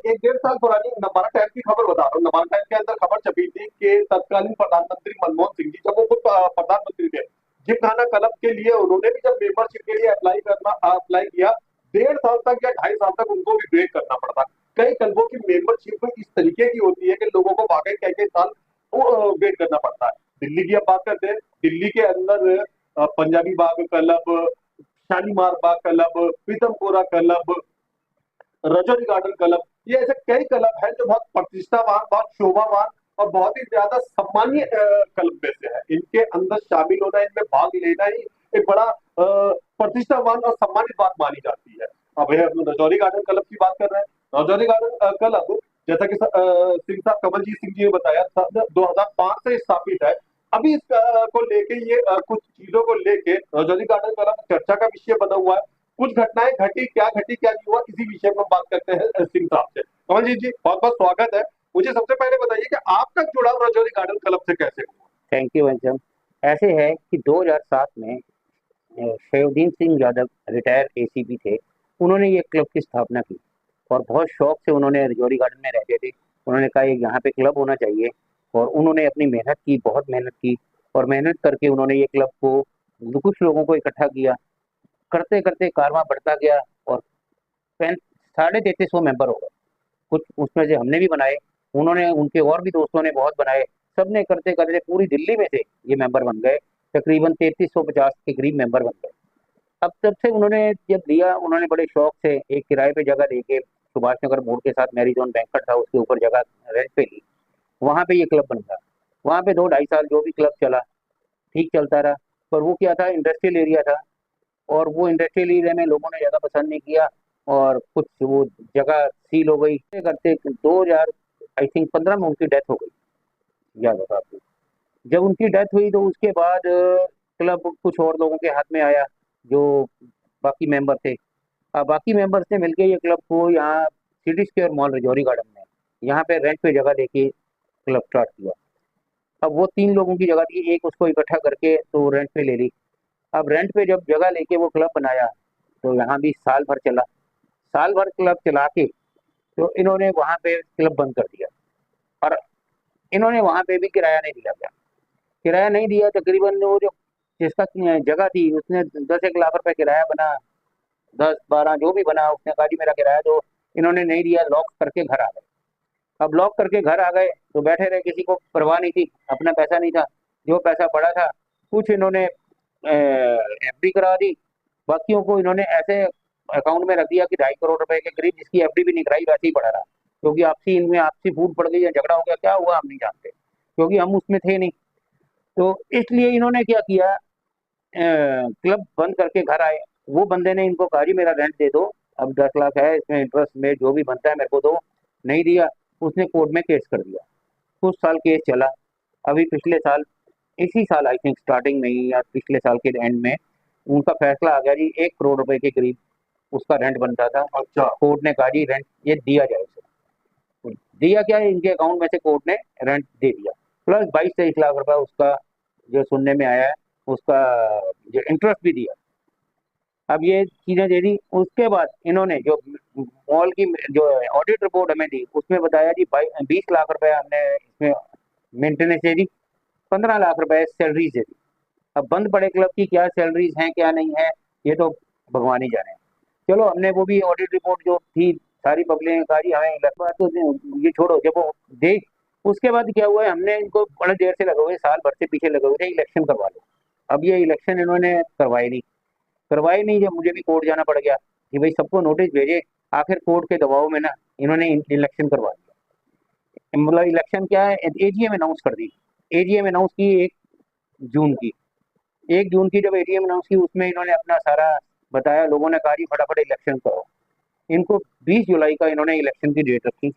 एक डेढ़ साल पुरानी नवारा टाइम की खबर बता रहा हूँ। नवारा टाइम के अंदर खबर छपी थी कि तत्कालीन प्रधानमंत्री मनमोहन सिंह जी, जब वो खुद प्रधानमंत्री थे, जिमखाना क्लब के लिए उन्होंने भी जब मेंबरशिप के लिए अप्लाई किया, 1.5 साल तक या 2.5 साल तक उनको भी वेट करना पड़ता। कई क्लबों की मेंबरशिप इस तरीके की होती है कि लोगों को वाकई कई कई साल वेट करना पड़ता है। दिल्ली की अब बात करते हैं। दिल्ली के अंदर Punjabi Bagh club, Shalimar Bagh club, Pitampura club, Rajouri garden club, ये ऐसे कई क्लब हैं जो बहुत प्रतिष्ठावान, बहुत शोभावान और बहुत ही ज्यादा सम्मानीय क्लब में से है। इनके अंदर शामिल होना, इनमें भाग लेना ही एक बड़ा प्रतिष्ठावान और सम्मानित बात मानी जाती है। अब हम रजौरी गार्डन क्लब की बात कर रहे हैं। रजौरी गार्डन क्लब, जैसा कि सिंह साहब, कमलजीत सिंह जी ने बताया, 2005 से स्थापित है। अभी इस को लेके ये कुछ चीजों को लेके रजौरी गार्डन क्लब चर्चा का विषय बना हुआ है। कुछ घटनाएं घटी, क्या घटी क्या नहीं हुआ, इसी विषय में हम बात करते हैं सिंह साहब से। कमल जी बहुत बहुत स्वागत है। मुझे सबसे पहले बताइए कि आपका जुड़ाव रजौरी गार्डन क्लब से कैसे हुआ? Thank you Ansham. ऐसे है कि 2007 में शैवदीन सिंह यादव रिटायर एसीपी थे। उन्होंने ये क्लब की स्थापना की और बहुत शौक से उन्होंने रजौरी गार्डन में रहते थे। उन्होंने कहा ये यहाँ पे क्लब होना चाहिए और उन्होंने अपनी मेहनत की, बहुत मेहनत की और मेहनत करके उन्होंने ये क्लब को कुछ लोगों को इकट्ठा किया। करते करते कारवां बढ़ता गया और 3350 मेंबर हो गए। कुछ उसमें से हमने भी बनाए, उन्होंने, उनके और भी दोस्तों ने बहुत बनाए। सबने करते करते पूरी दिल्ली में से ये मेंबर बन गए। तकरीबन 3350 के करीब मेंबर बन गए। अब तब से उन्होंने जब लिया, उन्होंने बड़े शौक से एक किराए पे जगह लेके, सुभाष नगर मोड़ के साथ मैरिजोन बैंकट था, उसके ऊपर जगह रेंट पे ली। वहां पे ये क्लब बन गया। वहां पे 2 ढाई साल जो भी क्लब चला, ठीक चलता रहा। पर वो क्या था, इंडस्ट्रियल एरिया था और वो इंडस्ट्रियल एरिया में लोगों ने ज्यादा पसंद नहीं किया और कुछ वो जगह सील हो गई। करते 2000 आई थिंक 15 में उनकी डेथ हो गई, याद होगा आपको। जब उनकी डेथ हुई तो उसके बाद क्लब कुछ और लोगों के हाथ में आया, जो बाकी मेंबर थे। अब बाकी मेंबर्स ने मिलकर ये क्लब को यहाँ city square mall Rajouri garden में, यहाँ पे रेंट पे जगह लेके क्लब स्टार्ट किया। अब वो 3 लोगों की जगह थी, एक उसको इकट्ठा करके तो रेंट पे ले ली। अब रेंट पे जब जगह लेके वो क्लब बनाया तो यहाँ भी साल भर चला। साल भर क्लब चला के तो इन्होंने वहां पे क्लब बंद कर दिया और इन्होंने वहां पे भी किराया नहीं दिया गया। किराया नहीं दिया, तकरीबन वो जो जिसका जगह थी उसने 10 एक लाख रुपए किराया बना, 10 12 जो भी बना, उसने कहा जी मेरा किराया दो। इन्होंने नहीं दिया, लॉक करके घर आ गए। अब लॉक करके घर आ गए तो बैठे रहे, किसी को परवाह नहीं थी, अपना पैसा नहीं था। जो पैसा पड़ा था कुछ इन्होंने एफडी करा दी, बाकियों को इन्होंने ऐसे अकाउंट में रख दिया कि 2.5 करोड़ रुपए के करीब, जिसकी एफडी भी नहीं कराई, वैसे ही पड़ा रहा। क्योंकि आपसी इनमें आपसी फूट पड़ गई या झगड़ा हो गया, क्या हुआ हम नहीं जानते, क्योंकि हम उसमें थे नहीं। तो इसलिए इन्होंने क्या किया, क्लब बंद करके घर आए। वो बंदे ने इनको कहा जी मेरा रेंट दे दो, अब 10 लाख है, इसमें इंटरेस्ट में जो भी बनता है मेरे को दो। नहीं दिया, उसने कोर्ट में केस कर दिया। कुछ साल केस चला। अभी पिछले साल, इसी साल आई थिंक स्टार्टिंग में ही या पिछले साल के एंड में उनका फैसला आ गया जी, 1 करोड़ रुपए के करीब उसका रेंट बनता था। अच्छा। कोर्ट ने कहा जी रेंट ये दिया जाए उसे। तो दिया क्या है, इनके अकाउंट में से कोर्ट ने रेंट दे दिया, प्लस 22 23 लाख रुपए उसका, जो सुनने में आया है, उसका जो इंटरेस्ट भी दिया। अब ये चीजें दे दी। उसके बाद इन्होंने जो मॉल की जो ऑडिट रिपोर्ट हमें दी, उसमें बताया जी 20 लाख रुपए हमने इसमें मेंटेनेंस दे दी, 15 लाख रुपए सैलरीज दे दी। अब बंद पड़े क्लब की क्या सैलरीज हैं क्या नहीं है, ये तो भगवान ही जाने। चलो हमने वो भी ऑडिट रिपोर्ट जो थी, सारी पब्लिक ने कहा जी हमें बात तो ये छोड़ो, जब वो देख, उसके बाद क्या हुआ है, हमने इनको बड़े देर से लगे हुए, साल भर से पीछे लगे हुए थे, इलेक्शन करवा लो। अब ये इलेक्शन इन्होंने करवाई नहीं, जब मुझे भी कोर्ट जाना पड़ गया कि भाई सबको नोटिस भेजे। आखिर कोर्ट के दबाव में ना इन्होंने इलेक्शन करवा दिया। मतलब इलेक्शन क्या है, एजीएम अनाउंस कर दी। एजीएम अनाउंस की 1 जून की, 1 जून की जब एजीएम अनाउंस की, उसमें इन्होंने अपना सारा बताया। लोगों ने कहा जी फटाफट इलेक्शन करो। इनको 20 जुलाई का इन्होंने इलेक्शन की डेट रखी।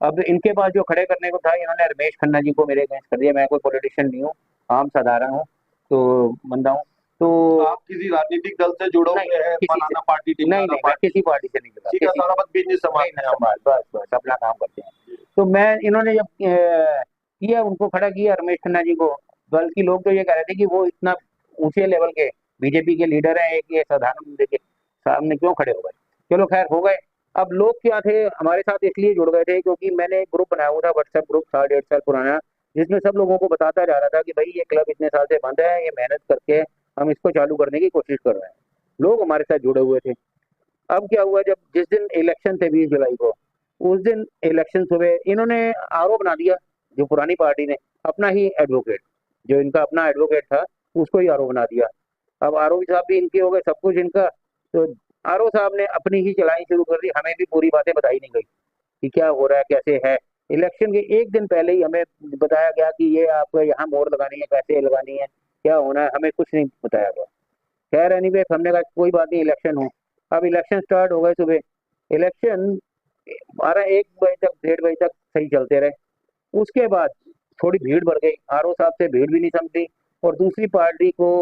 अब इनके पास जो खड़े करने को था, इन्होंने रमेश खन्ना जी को मेरे अगेंस्ट कर दिया। मैं कोई पॉलिटिशियन नहीं हूँ, आम साधारण हूँ, तो बंदा हूँ। तो आप किसी राजनीतिक दल से जुड़े नहीं, हुए हैं, किसी से फलाना पार्टी नहीं, ढिमकाना नहीं, मैं पार्टी? किसी पार्टी से नहीं जुड़ा, सीधा किसी सारा बस बिजनेस नहीं, संभालते मैं हैं आप? समाज, बस बस अपना काम करते हैं। तो मैं, इन्होंने जब किया, उनको खड़ा किया रमेश खन्ना जी को, बल्कि लोग तो ये कह रहे थे कि वो इतना ऊंचे लेवल के बीजेपी के लीडर हैं, एक ये साधारण बंदे के सामने क्यों खड़े हो गए। चलो खैर हो गए। अब लोग क्या थे हमारे साथ इसलिए जुड़ गए थे क्योंकि मैंने एक ग्रुप बनाया हुआ था, व्हाट्सएप ग्रुप था 1.5 साल पुराना, जिसमें सब लोगों को बताता जा रहा था कि भाई ये क्लब इतने साल से बंद है, ये मेहनत करके हम इसको चालू करने की कोशिश कर रहे हैं। लोग हमारे साथ जुड़े हुए थे। अब क्या हुआ, जब जिस दिन इलेक्शन थे 20 जुलाई को, उस दिन इलेक्शन सुबह इन्होंने आरोप बना दिया, जो पुरानी पार्टी ने अपना ही एडवोकेट, जो इनका अपना एडवोकेट था, उसको ही आरोप बना दिया। अब आरोप साहब भी इनके हो गए, सब कुछ इनका। तो आरओ साहब ने अपनी ही चलाई शुरू कर दी, हमें भी पूरी बातें बताई नहीं गई कि क्या हो रहा है कैसे है। इलेक्शन के एक दिन पहले ही हमें बताया गया कि ये आपको यहाँ मोहर लगानी है, कैसे लगानी है, क्या होना है, हमें कुछ नहीं बताया गया। खैर एनीवे, हमने कहा कोई बात नहीं, इलेक्शन हो। अब इलेक्शन स्टार्ट हो गए सुबह। इलेक्शन 12 1 बजे तक, 1:30 बजे तक सही चलते रहे। उसके बाद थोड़ी भीड़ बढ़ गई, आरओ साहब से भीड़ भी नहीं समझी, और दूसरी पार्टी को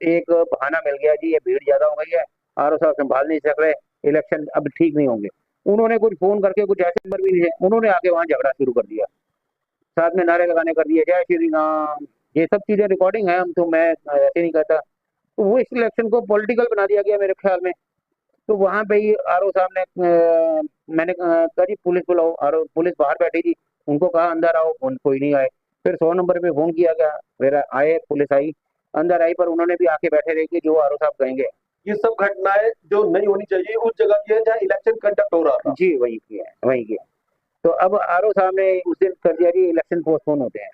एक बहाना मिल गया जी ये भीड़ ज्यादा हो गई है, आरओ साहब संभाल नहीं सक रहे, इलेक्शन अब ठीक नहीं होंगे। उन्होंने कुछ फोन करके कुछ ऐसे नंबर भी नहीं है, उन्होंने आके वहां झगड़ा शुरू कर दिया, साथ में नारे लगाने कर दिए, जय श्री राम। ये सब चीजें रिकॉर्डिंग है, हम तो मैं ऐसे नहीं कहता। तो वो इस इलेक्शन को पॉलिटिकल बना दिया गया मेरे ख्याल में। तो वहां पे ही आरओ साहब ने मैंने कहा जी पुलिस बुलाओ, आरओ पुलिस बाहर बैठी थी, उनको कहा अंदर आओ, कोई नहीं आए। फिर 100 नंबर पे फोन किया गया, फिर आए, पुलिस आई, अंदर आई, पर उन्होंने भी आके बैठे रहे कि जो आरओ साहब कहेंगे। ये सब घटनाएं जो नहीं होनी चाहिए उस जगह की है जहाँ इलेक्शन कंडक्ट हो रहा था। जी वही किया है, वही किया। तो अब आरओ साहब ने उस दिन कर दिया कि इलेक्शन पोस्टपोन होते हैं।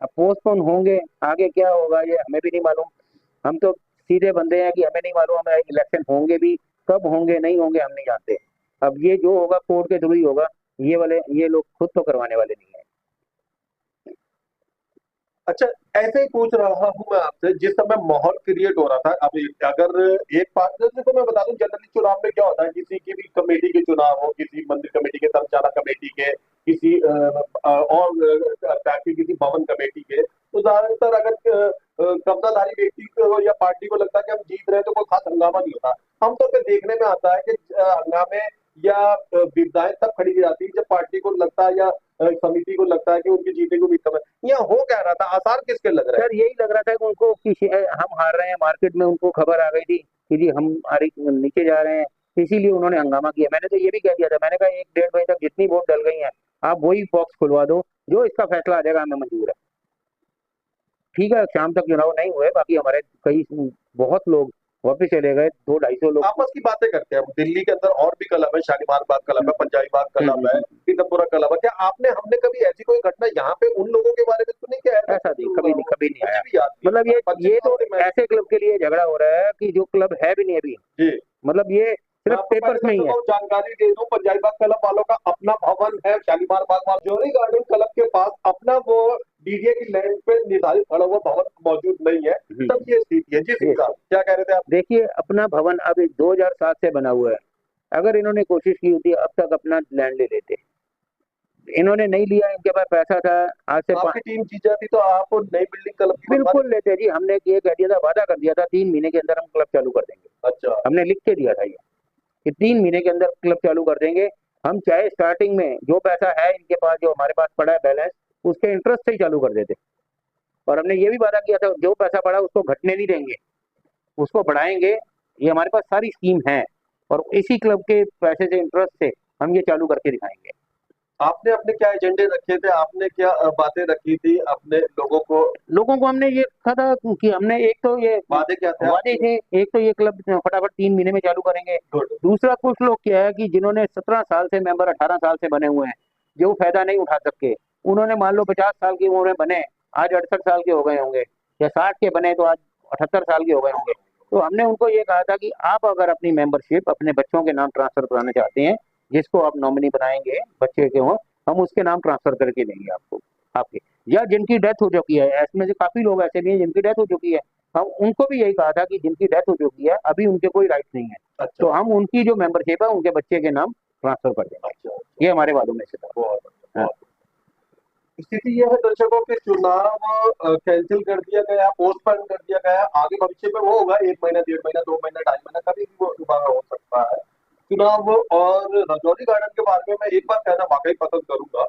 अब पोस्टपोन होंगे, आगे क्या होगा ये हमें भी नहीं मालूम। हम तो सीधे बंदे हैं कि हमें नहीं मालूम, हमें इलेक्शन होंगे भी, कब होंगे नहीं होंगे हम नहीं जानते। अब ये जो होगा कोर्ट के थ्रू ही होगा, ये लोग खुद तो करवाने वाले नहीं है। अच्छा, ऐसे ही पूछ रहा हूँ मैं आपसे, जिस समय माहौल क्रिएट हो रहा था, अब अगर एक बात जैसे को मैं बता दूं, जनरली चुनाव में क्या होता है, किसी की भी कमेटी के चुनाव हो, किसी मंदिर कमेटी के, धर्मशाला कमेटी के, किसी और टाइप के किसी भवन कमेटी के, तो ज्यादातर अगर कब्जाधारी व्यक्ति को या पार्टी को लगता है कि हम जीत रहे हैं तो कोई खास हंगामा नहीं होता। आमतौर पर देखने में आता है कि हंगामे या विधायें तब खड़ी की जाती है जब पार्टी को लगता है या समिति को लगता है कि उनकी जीतने को भी कम है। यहाँ हो क्या रहा था, आसार किसके लग रहे हैं? सर यही लग रहा था कि उनको कि हम हार रहे हैं, मार्केट में उनको खबर आ गई थी कि जी हम नीचे जा रहे हैं, इसीलिए उन्होंने हंगामा किया। मैंने तो ये भी कह दिया था, मैंने कहा 1 1:30 बजे तक जितनी वोट डल गई हैं आप वही बॉक्स खुलवा दो, जो इसका फैसला आ जाएगा हमें मंजूर है। ठीक है, शाम तक चुनाव नहीं हुए, बाकी हमारे कई बहुत लोग वापिस चले गए, 200 250 लोग। आपस की बातें करते हैं। दिल्ली के अंदर और भी क्लब है, शालीमार बाग क्लब है, पंजाबी बाग क्लब है, पीतमपुरा क्लब है। क्या आपने हमने कभी ऐसी कोई घटना यहाँ पे उन लोगों के बारे में सुनी? क्या ऐसा नहीं, कभी नहीं आया। मुझे भी याद नहीं। मतलब ये तो ऐसे क्लब के लिए झगड़ा हो रहा है कि जो क्लब है भी नहीं अभी। जी, मतलब ये सिर्फ पेपर्स में ही है। जानकारी दे दूं, पंजाबी बाग क्लब वालों का अपना भवन है, शालीमार बाग वालों जोरी गार्डन क्लब के पास अपना वो डीजे की लैंड पे निर्धारित खड़ा हुआ भवन मौजूद नहीं है। तब ये स्थिति है। जी सिंह साहब, क्या कह रहे थे आप? देखिए, अपना भवन अब 2007 से बना हुआ है, अगर इन्होंने कोशिश की होती अब तक अपना लैंड ले लेते। इन्होंने नहीं लिया, इनके पास पैसा था। आज से आपकी टीम जीत जाती तो आप नई बिल्डिंग क्लब की बिल्कुल लेते जी। हमने ये कह दिया था, वादा कर दिया था 3 महीने के अंदर हम क्लब चालू कर देंगे। अच्छा, हमने लिख के दिया था ये कि 3 महीने के अंदर क्लब चालू कर देंगे। हम चाहे स्टार्टिंग में जो पैसा है इनके पास, जो हमारे पास पड़ा है बैलेंस, उसके इंटरेस्ट से ही चालू कर देते। और हमने ये भी वादा किया था जो पैसा पड़ा उसको घटने नहीं देंगे, उसको बढ़ाएंगे। ये हमारे पास सारी स्कीम है, और इसी क्लब के पैसे से, इंटरेस्ट से हम ये चालू करके दिखाएंगे। आपने अपने क्या एजेंडे रखे थे, आपने क्या बातें रखी थी अपने लोगों को हमने ये कहा था कि हमने एक तो ये वादे क्या थे? वादे थे, एक तो ये क्लब फटाफट 3 महीने में चालू करेंगे। दूसरा, कुछ लोग क्या है कि जिन्होंने 17 साल से मेंबर, 18 साल से बने हुए हैं, जो फायदा नहीं उठा सके, उन्होंने मान लो 50 साल की उम्र में बने, आज 68 साल के हो गए होंगे, या 60 के बने तो आज 78 साल के हो गए होंगे। तो हमने उनको ये कहा था कि आप अगर अपनी मेंबरशिप अपने बच्चों के नाम ट्रांसफर कराना चाहते हैं, जिसको आप नॉमिनी बनाएंगे बच्चे के हो, हम उसके नाम ट्रांसफर करके देंगे आपको, आपके, या जिनकी डेथ हो चुकी है, इसमें से काफी लोग ऐसे भी हैं जिनकी डेथ हो चुकी है, हम उनको भी यही कहा था कि जिनकी डेथ हो चुकी है अभी उनके कोई राइट नहीं है। अच्छा, तो हम उनकी जो मेंबरशिप है उनके बच्चे के नाम ट्रांसफर कर देंगे। अच्छा, ये हमारे वादों में से था। हाँ। स्थिति यह है दर्शकों के, चुनाव कैंसिल कर दिया गया, पोस्टपोन कर दिया गया। आगे भविष्य में वो होगा 1 महीना, 1.5 महीना, 2 महीना, 2.5 महीना, कभी भी वो दोबारा हो सकता है चुनाव। और रजौरी गार्डन के बारे में मैं एक बार कहना वाकई पसंद करूंगा,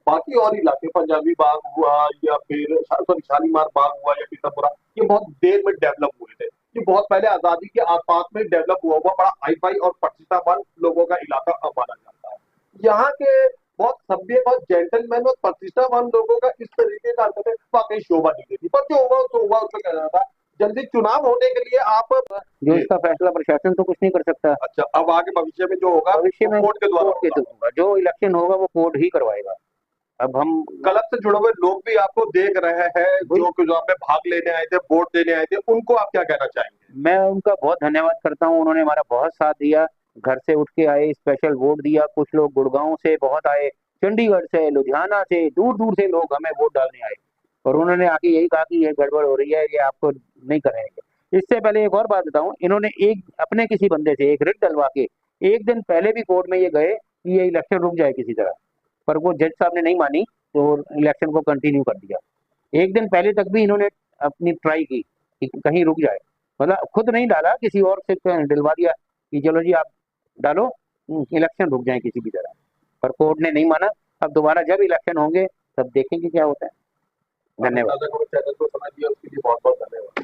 बाकी और इलाके, पंजाबी बाग हुआ या फिर सॉरी शालीमार बाग हुआ या पीतमपुरा, ये बहुत देर में डेवलप हुए थे। कि बहुत पहले आजादी के आसपास में डेवलप हुआ हुआ बड़ा हाई फाई और प्रतिष्ठावान लोगों का इलाका माना जाता है। यहाँ के बहुत सभ्य और जेंटलमैन और प्रतिष्ठावान लोगों का इस तरीके का हरकतें वाकई शोभा नहीं देती, पर जो हुआ सो हुआ, उसमें कहना था जल्दी चुनाव होने के लिए आप जो इसका फैसला प्रशासन तो कुछ नहीं कर सकता। अच्छा, अब आगे भविष्य में जो होगा भविष्य में कोर्ट के द्वारा कोर्ट के होगा। थ्रू होगा, जो इलेक्शन होगा वो कोर्ट ही करवाएगा। अब हम क्लब से जुड़े हुए लोग भी आपको देख रहे हैं, जो चुनाव में भाग लेने आए थे, वोट देने आए थे, उनको आप क्या कहना चाहेंगे? मैं उनका बहुत धन्यवाद करता हूँ, उन्होंने हमारा बहुत साथ दिया, घर से उठ के आए, स्पेशल वोट दिया। कुछ लोग गुड़गांव से बहुत आए, चंडीगढ़ से, लुधियाना से, दूर दूर से लोग हमें वोट डालने आए और उन्होंने आके यही कहा कि ये गड़बड़ हो रही है, ये आपको नहीं करेंगे। इससे पहले एक और बात बताऊं, इन्होंने एक अपने किसी बंदे से एक रिट डलवा के एक दिन पहले भी कोर्ट में ये गए कि ये इलेक्शन रुक जाए किसी तरह, पर वो जज साहब ने नहीं मानी तो इलेक्शन को कंटिन्यू कर दिया। एक दिन पहले तक भी इन्होंने अपनी ट्राई की कि कहीं रुक जाए, मतलब खुद नहीं डाला, किसी और से दिलवा दिया कि चलो जी आप डालो, इलेक्शन रुक जाए किसी भी तरह, पर कोर्ट ने नहीं माना। अब दोबारा जब इलेक्शन होंगे तब देखेंगे क्या होता है। धन्यवाद। चैनल को समय दिया उसके लिए बहुत बहुत धन्यवाद।